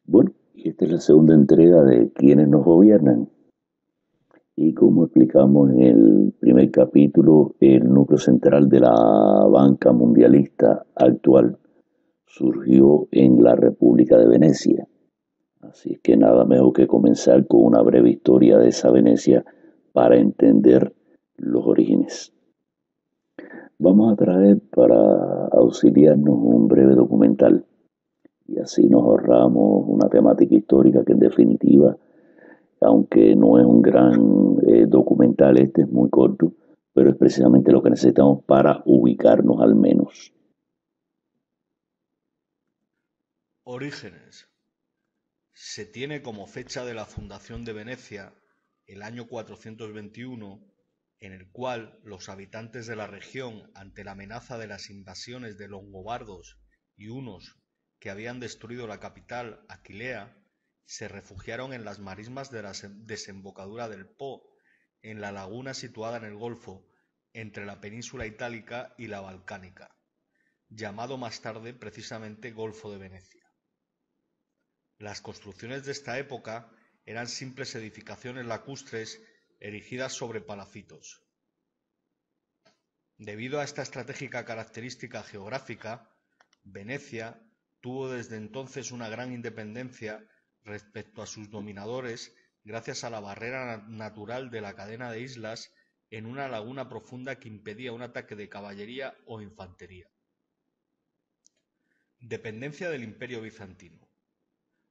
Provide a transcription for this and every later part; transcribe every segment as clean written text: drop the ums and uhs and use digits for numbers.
Bueno, y esta es la segunda entrega de ¿Quiénes nos gobiernan? Y como explicamos en el primer capítulo, el núcleo central de la banca mundialista actual surgió en la República de Venecia. Así que nada mejor que comenzar con una breve historia de esa Venecia para entender los orígenes. Vamos a traer para auxiliarnos un breve documental y así nos ahorramos una temática histórica que en definitiva, aunque no es un gran documental, este es muy corto, pero es precisamente lo que necesitamos para ubicarnos al menos. Orígenes. Se tiene como fecha de la fundación de Venecia el año 421, en el cual los habitantes de la región, ante la amenaza de las invasiones de longobardos y hunos que habían destruido la capital, Aquilea, se refugiaron en las marismas de la desembocadura del Po, en la laguna situada en el Golfo, entre la península itálica y la balcánica, llamado más tarde precisamente Golfo de Venecia. Las construcciones de esta época eran simples edificaciones lacustres erigidas sobre palafitos. Debido a esta estratégica característica geográfica, Venecia tuvo desde entonces una gran independencia respecto a sus dominadores gracias a la barrera natural de la cadena de islas en una laguna profunda que impedía un ataque de caballería o infantería. Dependencia del Imperio bizantino.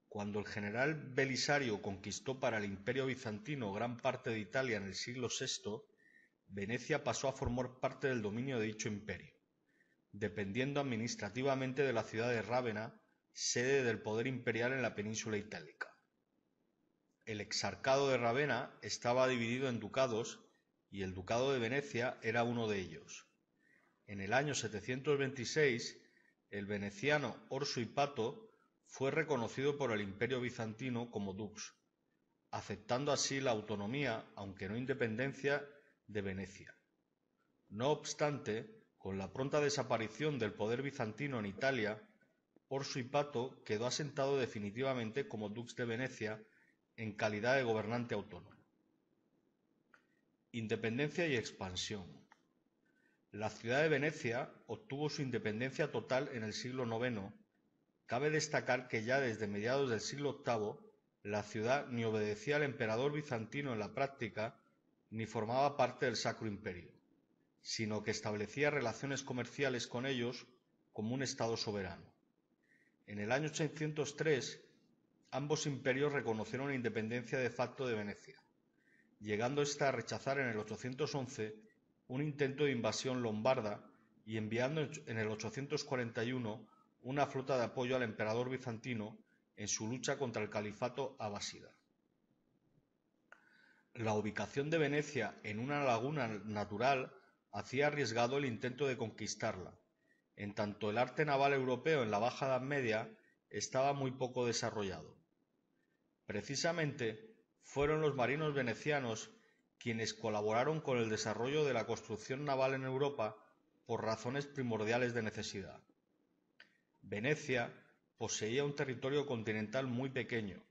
Cuando el general Belisario conquistó para el Imperio bizantino gran parte de Italia en el siglo VI, Venecia pasó a formar parte del dominio de dicho imperio, dependiendo administrativamente de la ciudad de Rávena, sede del poder imperial en la península itálica. El exarcado de Rávena estaba dividido en ducados y el ducado de Venecia era uno de ellos. En el año 726, el veneciano Orso Hipato fue reconocido por el Imperio bizantino como dux, aceptando así la autonomía, aunque no independencia, de Venecia. No obstante, con la pronta desaparición del poder bizantino en Italia, Orso Hipato quedó asentado definitivamente como dux de Venecia en calidad de gobernante autónomo. Independencia y expansión. La ciudad de Venecia obtuvo su independencia total en el siglo IX. Cabe destacar que ya desde mediados del siglo VIII la ciudad ni obedecía al emperador bizantino en la práctica ni formaba parte del Sacro Imperio, sino que establecía relaciones comerciales con ellos como un estado soberano. En el año 803 ambos imperios reconocieron la independencia de facto de Venecia, llegando ésta a rechazar en el 811 un intento de invasión lombarda y enviando en el 841 una flota de apoyo al emperador bizantino en su lucha contra el califato abásida. La ubicación de Venecia en una laguna natural hacía arriesgado el intento de conquistarla, en tanto el arte naval europeo en la Baja Edad Media estaba muy poco desarrollado. Precisamente fueron los marinos venecianos quienes colaboraron con el desarrollo de la construcción naval en Europa por razones primordiales de necesidad. Venecia poseía un territorio continental muy pequeño,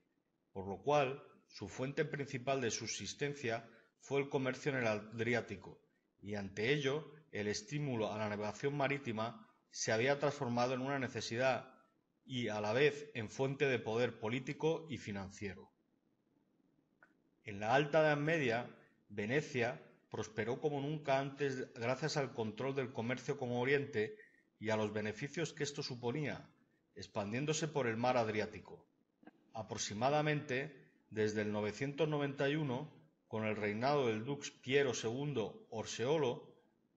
por lo cual su fuente principal de subsistencia fue el comercio en el Adriático, y ante ello el estímulo a la navegación marítima se había transformado en una necesidad y a la vez en fuente de poder político y financiero. En la Alta Edad Media, Venecia prosperó como nunca antes gracias al control del comercio con Oriente y a los beneficios que esto suponía, expandiéndose por el mar Adriático. Aproximadamente desde el 991, con el reinado del dux Piero II Orseolo,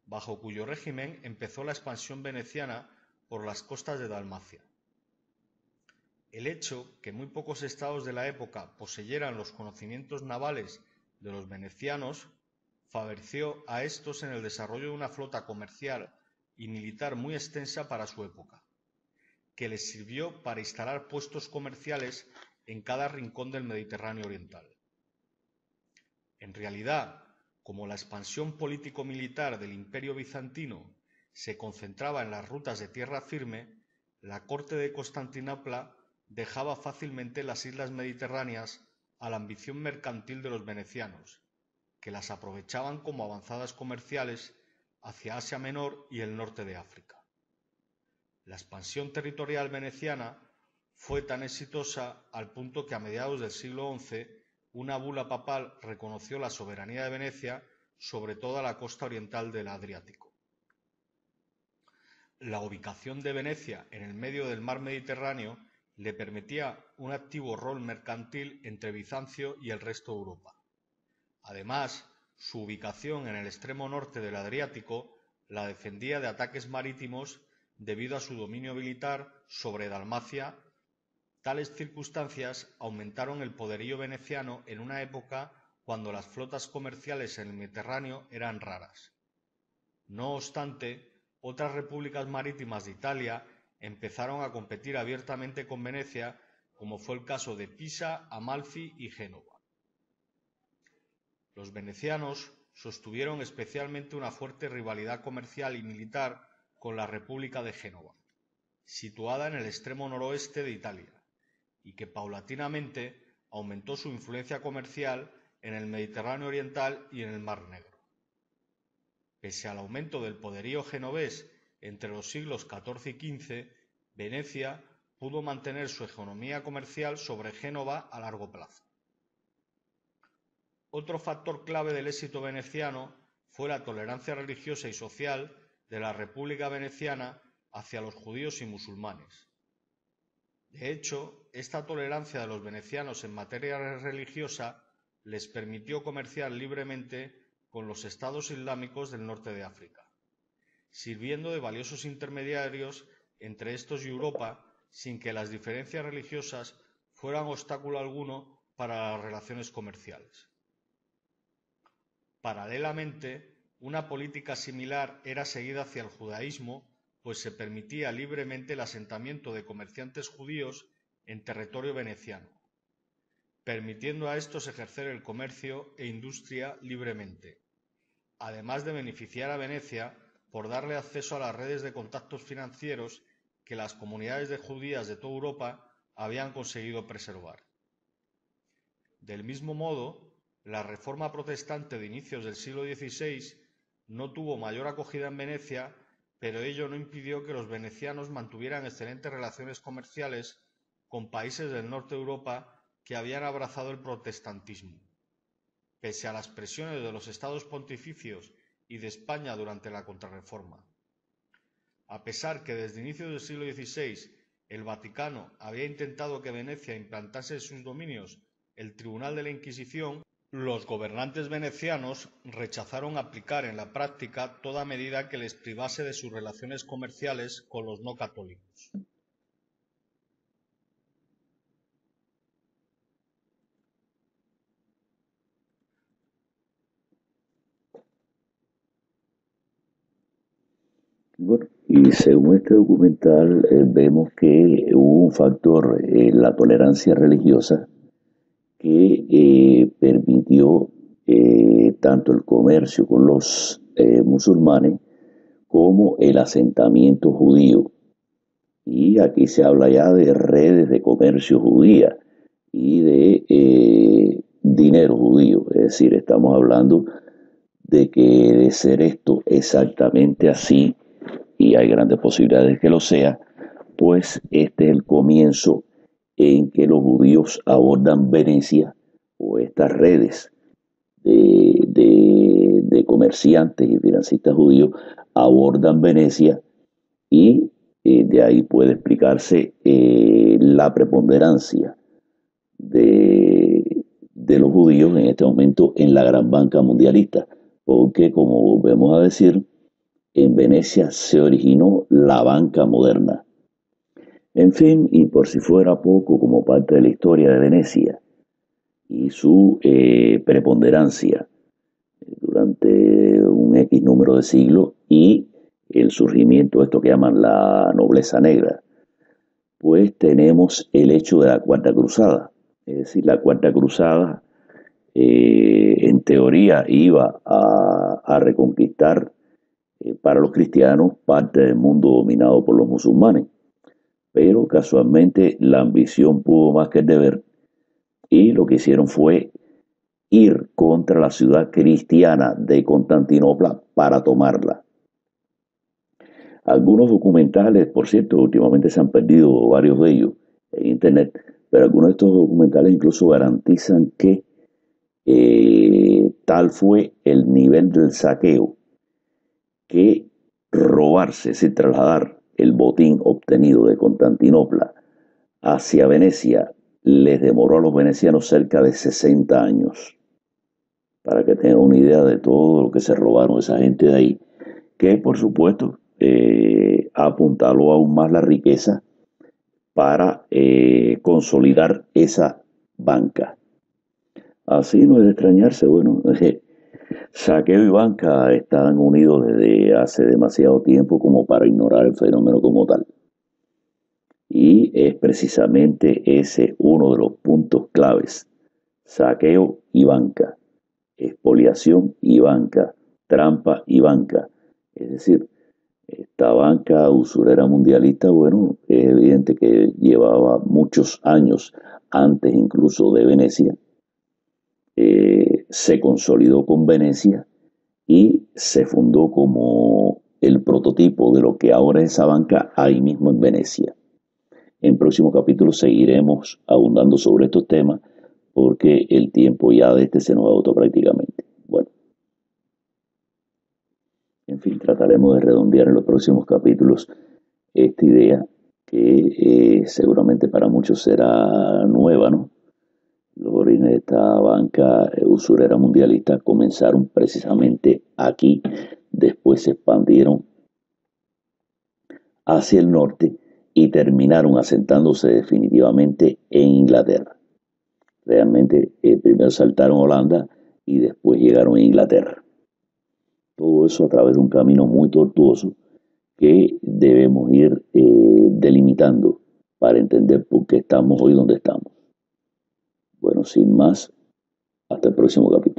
bajo cuyo régimen empezó la expansión veneciana por las costas de Dalmacia. El hecho que muy pocos estados de la época poseyeran los conocimientos navales de los venecianos favoreció a estos en el desarrollo de una flota comercial y militar muy extensa para su época, que les sirvió para instalar puestos comerciales en cada rincón del Mediterráneo oriental. En realidad, como la expansión político-militar del Imperio bizantino se concentraba en las rutas de tierra firme, la corte de Constantinopla dejaba fácilmente las islas mediterráneas a la ambición mercantil de los venecianos, que las aprovechaban como avanzadas comerciales hacia Asia Menor y el norte de África. La expansión territorial veneciana fue tan exitosa al punto que a mediados del siglo XI una bula papal reconoció la soberanía de Venecia sobre toda la costa oriental del Adriático. La ubicación de Venecia en el medio del mar Mediterráneo le permitía un activo rol mercantil entre Bizancio y el resto de Europa. Además, su ubicación en el extremo norte del Adriático la defendía de ataques marítimos debido a su dominio militar sobre Dalmacia. Tales circunstancias aumentaron el poderío veneciano en una época cuando las flotas comerciales en el Mediterráneo eran raras. No obstante, otras repúblicas marítimas de Italia empezaron a competir abiertamente con Venecia, como fue el caso de Pisa, Amalfi y Génova. Los venecianos sostuvieron especialmente una fuerte rivalidad comercial y militar con la República de Génova, situada en el extremo noroeste de Italia, y que paulatinamente aumentó su influencia comercial en el Mediterráneo oriental y en el Mar Negro. Pese al aumento del poderío genovés entre los siglos XIV y XV, Venecia pudo mantener su hegemonía comercial sobre Génova a largo plazo. Otro factor clave del éxito veneciano fue la tolerancia religiosa y social de la República Veneciana hacia los judíos y musulmanes. De hecho, esta tolerancia de los venecianos en materia religiosa les permitió comerciar libremente con los estados islámicos del norte de África, sirviendo de valiosos intermediarios entre estos y Europa sin que las diferencias religiosas fueran obstáculo alguno para las relaciones comerciales. Paralelamente, una política similar era seguida hacia el judaísmo, pues se permitía libremente el asentamiento de comerciantes judíos en territorio veneciano, permitiendo a estos ejercer el comercio e industria libremente, además de beneficiar a Venecia por darle acceso a las redes de contactos financieros que las comunidades de judías de toda Europa habían conseguido preservar. Del mismo modo, la reforma protestante de inicios del siglo XVI no tuvo mayor acogida en Venecia, pero ello no impidió que los venecianos mantuvieran excelentes relaciones comerciales con países del norte de Europa que habían abrazado el protestantismo. Pese a las presiones de los estados pontificios y de España durante la Contrarreforma. A pesar que desde inicios del siglo XVI el Vaticano había intentado que Venecia implantase en sus dominios el Tribunal de la Inquisición, los gobernantes venecianos rechazaron aplicar en la práctica toda medida que les privase de sus relaciones comerciales con los no católicos. Bueno, y según este documental vemos que hubo un factor, la tolerancia religiosa, que permitió tanto el comercio con los musulmanes como el asentamiento judío. Y aquí se habla ya de redes de comercio judía y de dinero judío. Es decir, estamos hablando de que de ser esto exactamente así, y hay grandes posibilidades que lo sea, pues este es el comienzo en que los judíos abordan Venecia o estas redes de comerciantes y financistas judíos abordan Venecia y de ahí puede explicarse la preponderancia de los judíos en este momento en la gran banca mundialista, porque como volvemos a decir, en Venecia se originó la banca moderna. En fin, y por si fuera poco, como parte de la historia de Venecia y su preponderancia durante un X número de siglos y el surgimiento de esto que llaman la nobleza negra, pues tenemos el hecho de la Cuarta Cruzada. Es decir, la Cuarta Cruzada en teoría iba a reconquistar para los cristianos parte del mundo dominado por los musulmanes. pero casualmente la ambición pudo más que el deber y lo que hicieron fue ir contra la ciudad cristiana de Constantinopla para tomarla. Algunos documentales, por cierto, últimamente se han perdido varios de ellos en internet, pero algunos de estos documentales incluso garantizan que tal fue el nivel del saqueo que robarse, es decir, trasladar el botín obtenido de Constantinopla hacia Venecia les demoró a los venecianos cerca de 60 años. Para que tengan una idea de todo lo que se robaron esa gente de ahí, que por supuesto apuntaló aún más la riqueza para consolidar esa banca. Así no es de extrañarse, bueno, saqueo y banca están unidos desde hace demasiado tiempo como para ignorar el fenómeno como tal. Y es precisamente ese uno de los puntos claves, saqueo y banca, expoliación y banca, trampa y banca. Es decir, esta banca usurera mundialista, bueno, es evidente que llevaba muchos años antes incluso de Venecia, se consolidó con Venecia y se fundó como el prototipo de lo que ahora es esa banca ahí mismo en Venecia. En próximos capítulos seguiremos abundando sobre estos temas porque el tiempo ya de este se nos agotó prácticamente. Bueno, en fin, trataremos de redondear en los próximos capítulos esta idea que seguramente para muchos será nueva, ¿no? Los orígenes de esta banca usurera mundialista comenzaron precisamente aquí, después se expandieron hacia el norte y terminaron asentándose definitivamente en Inglaterra. Realmente primero saltaron Holanda y después llegaron a Inglaterra. Todo eso a través de un camino muy tortuoso que debemos ir delimitando para entender por qué estamos hoy donde estamos. Bueno, sin más, hasta el próximo capítulo.